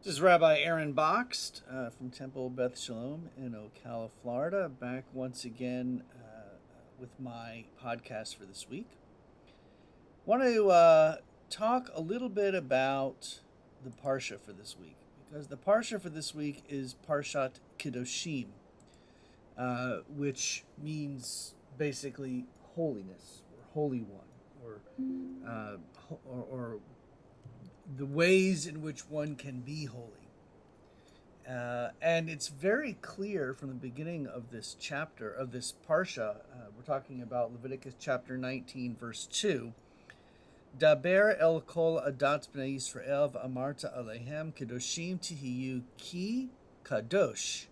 This is Rabbi Aaron Boxt from Temple Beth Shalom in Ocala, Florida, back once again with my podcast for this week. Want to talk a little bit about the Parsha for this week, because the Parsha for this week is Parshat Kedoshim, which means basically holiness or holy one, uh, or the ways in which one can be holy. And it's very clear from the beginning of this chapter, of this Parsha. We're talking about Leviticus chapter 19, verse 2. Daber el kol adat bnei Yisrael v'amarta alehem kedoshim tihiyu ki kadosh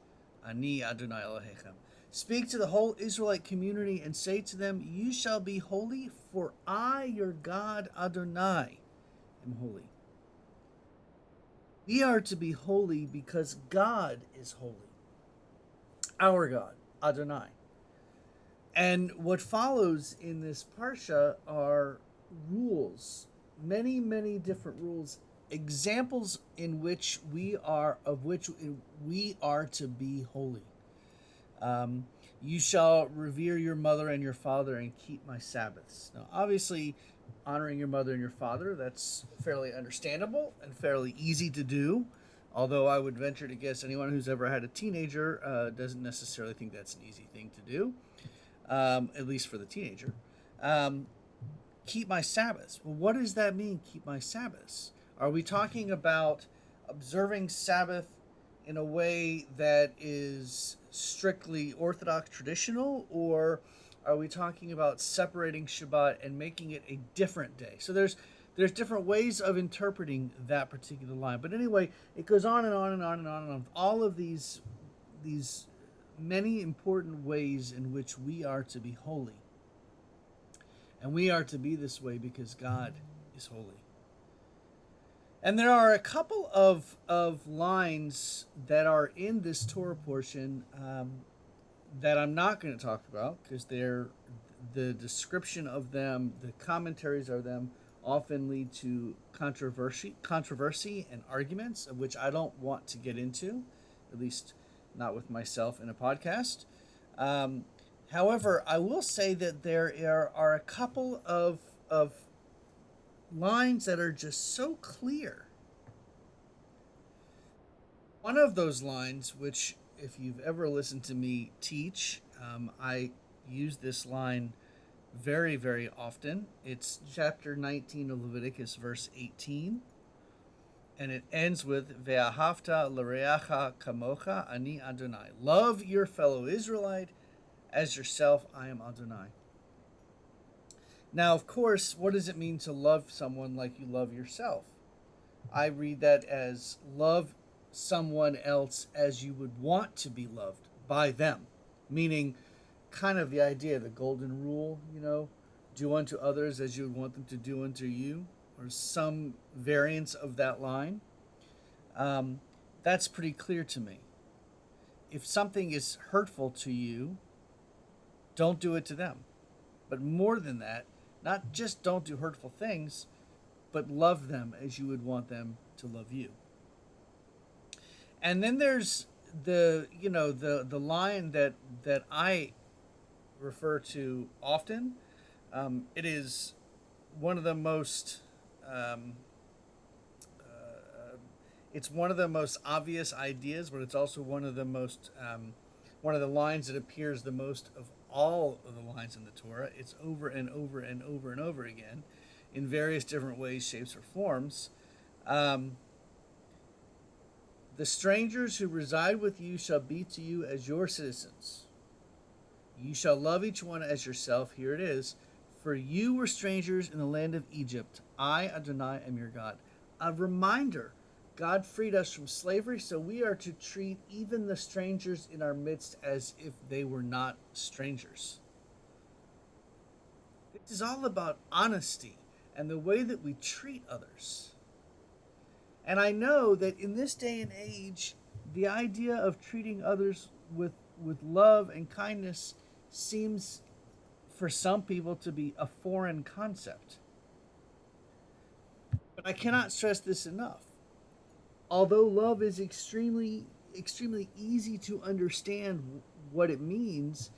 ani Adonai Elohechem. Speak to the whole Israelite community and say to them, you shall be holy, for I, your God, Adonai, am holy. We are to be holy because God is holy. Our God, Adonai. And what follows in this Parsha are rules, many, many different rules, examples in which we are to be holy. You shall revere your mother and your father and keep my Sabbaths. Now, obviously, honoring your mother and your father, that's fairly understandable and fairly easy to do. Although I would venture to guess anyone who's ever had a teenager doesn't necessarily think that's an easy thing to do, at least for the teenager. Keep my Sabbaths. Well, what does that mean, keep my Sabbaths? Are we talking about observing Sabbath in a way that is strictly Orthodox traditional, or are we talking about separating Shabbat and making it a different day? So there's different ways of interpreting that particular line. But anyway, it goes on and on and on and on and on. All of these many important ways in which we are to be holy. And we are to be this way because God is holy. And there are a couple of lines that are in this Torah portion that I'm not going to talk about because the description of them, the commentaries of them, often lead to controversy and arguments, of which I don't want to get into, at least not with myself in a podcast. However, I will say that there are a couple of lines that are just so clear. One of those lines, which if you've ever listened to me teach, I use this line very, very often. It's chapter 19 of Leviticus, verse 18. And it ends with, Ve'ahavta l'reacha kamocha ani Adonai. Love your fellow Israelite as yourself, I am Adonai. Now, of course, what does it mean to love someone like you love yourself? I read that as love someone else as you would want to be loved by them, meaning kind of the idea, the golden rule, do unto others as you would want them to do unto you, or some variance of that line. That's pretty clear to me. If something is hurtful to you, don't do it to them. But more than that, not just don't do hurtful things, but love them as you would want them to love you. And then there's the line that I refer to often. It is one of the most it's one of the most obvious ideas, but it's also one of the lines that appears the most of all of the lines in the Torah. It's over and over and over and over again in various different ways, shapes, or forms. The strangers who reside with you shall be to you as your citizens. You shall love each one as yourself. Here it is. For you were strangers in the land of Egypt. I, Adonai, am your God. A reminder. God freed us from slavery, so we are to treat even the strangers in our midst as if they were not strangers. This is all about honesty and the way that we treat others. And I know that in this day and age, the idea of treating others with love and kindness seems for some people to be a foreign concept. But I cannot stress this enough. although love is extremely easy to understand what it means,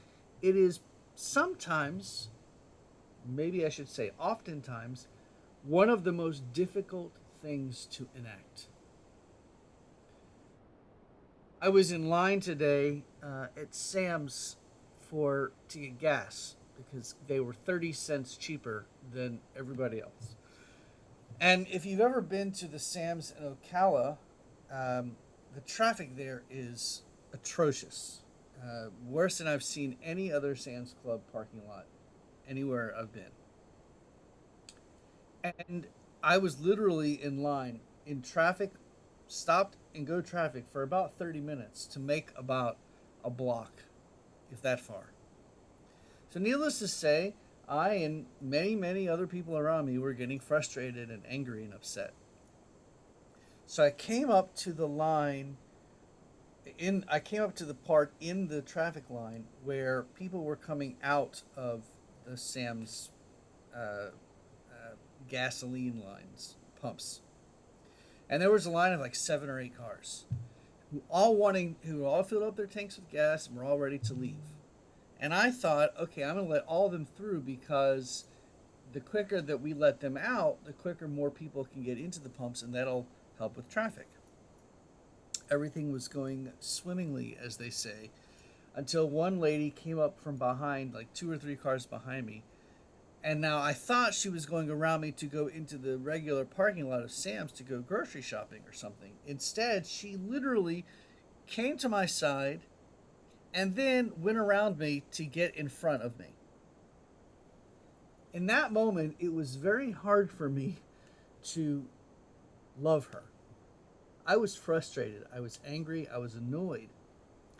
it is sometimes, maybe I should say oftentimes, one of the most difficult things to enact. I was in line today at Sam's for to get gas because they were 30 cents cheaper than everybody else. And if you've ever been to the Sam's in Ocala, the traffic there is atrocious. Worse than I've seen any other Sam's Club parking lot anywhere I've been. And I was literally in line in traffic, stopped and go traffic for about 30 minutes to make about a block, if that far. So, needless to say, I and many other people around me were getting frustrated and angry and upset. So I came up to the line I came up to the part in the traffic line where people were coming out of the Sam's uh, gasoline lines, pumps. And there was a line of like 7 or 8 cars who all filled up their tanks with gas and were all ready to leave. And I thought, okay, I'm going to let all of them through because the quicker that we let them out, the quicker more people can get into the pumps, and that'll help with traffic. Everything was going swimmingly, as they say, until one lady came up from behind, like 2 or 3 cars behind me. And now I thought she was going around me to go into the regular parking lot of Sam's to go grocery shopping or something. Instead, she literally came to my side and then went around me to get in front of me. In that moment, it was very hard for me to love her. I was frustrated. I was angry. I was annoyed,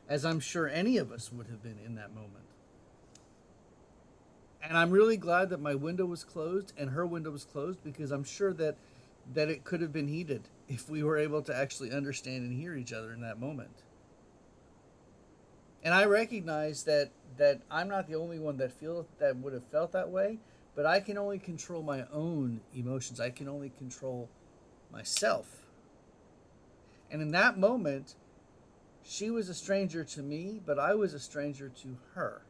as I'm sure any of us would have been in that moment. And I'm really glad that my window was closed and her window was closed because I'm sure that it could have been heated if we were able to actually understand and hear each other in that moment. And I recognize that I'm not the only one that would have felt that way, but I can only control my own emotions. I can only control myself. And in that moment, she was a stranger to me, but I was a stranger to her.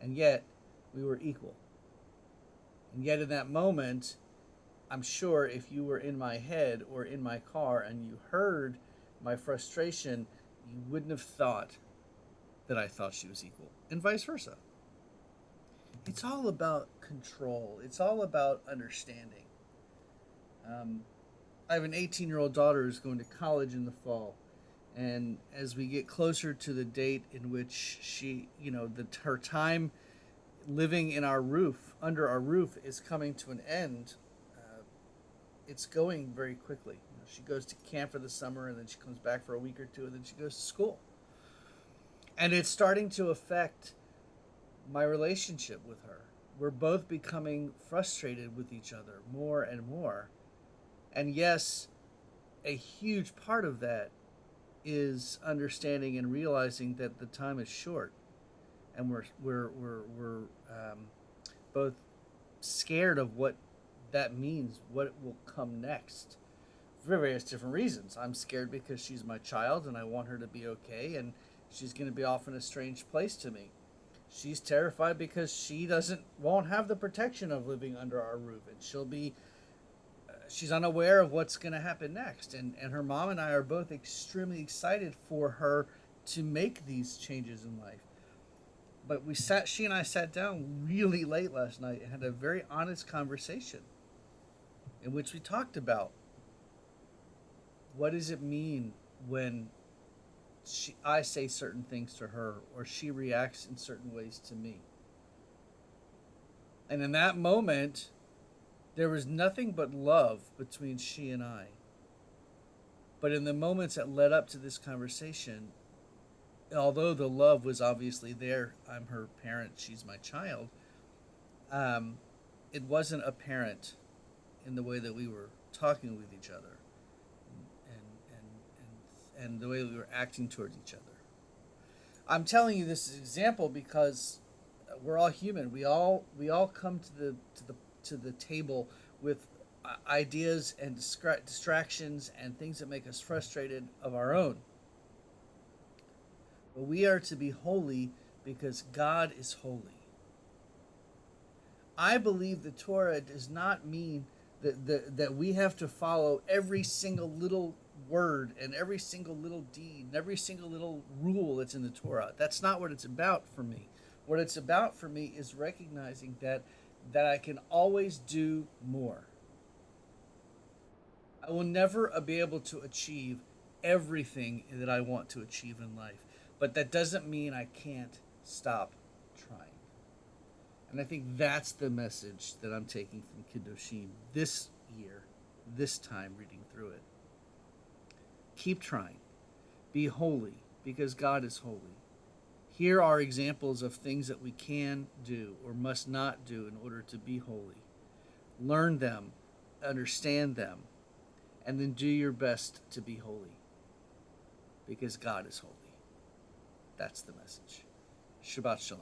And yet, we were equal. And yet, in that moment, I'm sure if you were in my head or in my car and you heard my frustration, you wouldn't have thought that I thought she was equal, and vice versa. It's all about control, it's all about understanding. Um, I have an 18-year-old daughter who's going to college in the fall. And as we get closer to the date in which her time living in our roof, under our roof, is coming to an end, it's going very quickly. She goes to camp for the summer, and then she comes back for a week or two, and then she goes to school. And it's starting to affect my relationship with her. We're both becoming frustrated with each other more and more. And yes, a huge part of that is understanding and realizing that the time is short, and we're both scared of what that means, what will come next, for various different reasons. I'm scared because she's my child and I want her to be okay, and she's going to be off in a strange place to me. She's terrified because she won't have the protection of living under our roof, and she's unaware of what's going to happen next. And her mom and I are both extremely excited for her to make these changes in life. But she and I sat down really late last night and had a very honest conversation in which we talked about what does it mean when I say certain things to her or she reacts in certain ways to me. And in that moment, there was nothing but love between she and I. But in the moments that led up to this conversation, although the love was obviously there, I'm her parent, she's my child, it wasn't apparent in the way that we were talking with each other and the way we were acting towards each other. I'm telling you this example because we're all human. We all come to the table with ideas and distractions and things that make us frustrated of our own. But we are to be holy because God is holy. I believe the Torah does not mean that we have to follow every single little word and every single little deed and every single little rule that's in the Torah. That's not what it's about for me. What it's about for me is recognizing that I can always do more. I will never be able to achieve everything that I want to achieve in life, but that doesn't mean I can't stop trying. And I think that's the message that I'm taking from Kedoshim this year, this time reading through it. Keep trying. Be holy because God is holy. Here are examples of things that we can do or must not do in order to be holy. Learn them, understand them, and then do your best to be holy because God is holy. That's the message. Shabbat Shalom.